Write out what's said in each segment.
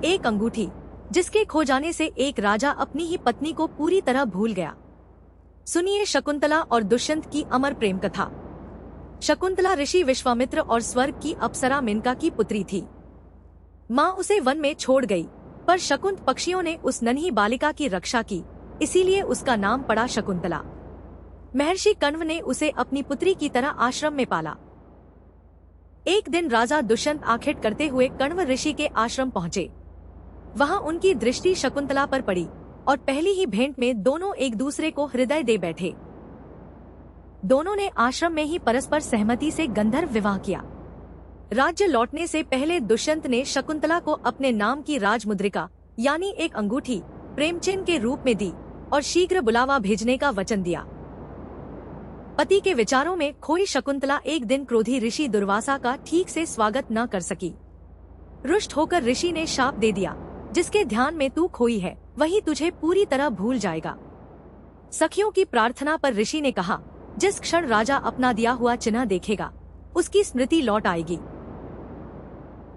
एक अंगूठी, जिसके खो जाने से एक राजा अपनी ही पत्नी को पूरी तरह भूल गया। सुनिए शकुंतला और दुष्यंत की अमर प्रेम कथा। शकुंतला ऋषि विश्वामित्र और स्वर्ग की अप्सरा मेनका की पुत्री थी। माँ उसे वन में छोड़ गई, पर शकुंत पक्षियों ने उस नन्ही बालिका की रक्षा की, इसीलिए उसका नाम पड़ा शकुंतला। महर्षि कण्व ने उसे अपनी पुत्री की तरह आश्रम में पाला। एक दिन राजा दुष्यंत आखेट करते हुए कण्व ऋषि के आश्रम पहुँचे। वहाँ उनकी दृष्टि शकुंतला पर पड़ी और पहली ही भेंट में दोनों एक दूसरे को हृदय दे बैठे। दोनों ने आश्रम में ही परस्पर सहमति से गंधर्व विवाह किया। राज्य लौटने से पहले दुष्यंत ने शकुंतला को अपने नाम की राजमुद्रिका यानी एक अंगूठी प्रेमचिन्ह के रूप में दी और शीघ्र बुलावा भेजने का वचन दिया। पति के विचारों में खोई शकुंतला एक दिन क्रोधी ऋषि दुर्वासा का ठीक से स्वागत न कर सकी। रुष्ट होकर ऋषि ने शाप दे दिया, जिसके ध्यान में तू खोई है वही तुझे पूरी तरह भूल जाएगा। सखियों की प्रार्थना पर ऋषि ने कहा, जिस क्षण राजा अपना दिया हुआ चिन्ह देखेगा उसकी स्मृति लौट आएगी।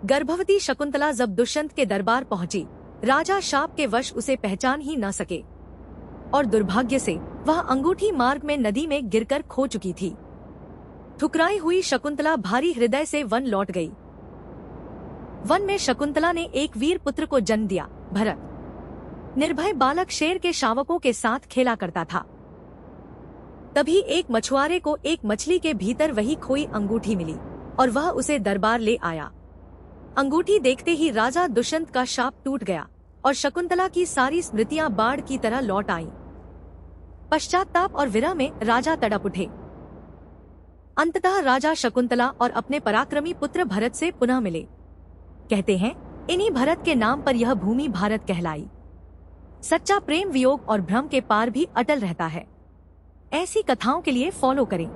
गर्भवती शकुंतला जब दुष्यंत के दरबार पहुंची, राजा शाप के वश उसे पहचान ही न सके और दुर्भाग्य से वह अंगूठी मार्ग में नदी में गिरकर खो चुकी थी। ठुकराई हुई शकुंतला भारी हृदय से वन लौट गई। वन में शकुंतला ने एक वीर पुत्र को जन्म दिया, भरत। निर्भय बालक शेर के शावकों के साथ खेला करता था। तभी एक मछुआरे को एक मछली के भीतर वही खोई अंगूठी मिली और वह उसे दरबार ले आया। अंगूठी देखते ही राजा दुष्यंत का शाप टूट गया और शकुंतला की सारी स्मृतियां बाढ़ की तरह लौट आईं। पश्चाताप और विरह में राजा तड़प उठे। अंततः राजा शकुंतला और अपने पराक्रमी पुत्र भरत से पुनः मिले। कहते हैं, इन्हीं भरत के नाम पर यह भूमि भारत कहलाई। सच्चा प्रेम वियोग और भ्रम के पार भी अटल रहता है। ऐसी कथाओं के लिए फॉलो करें।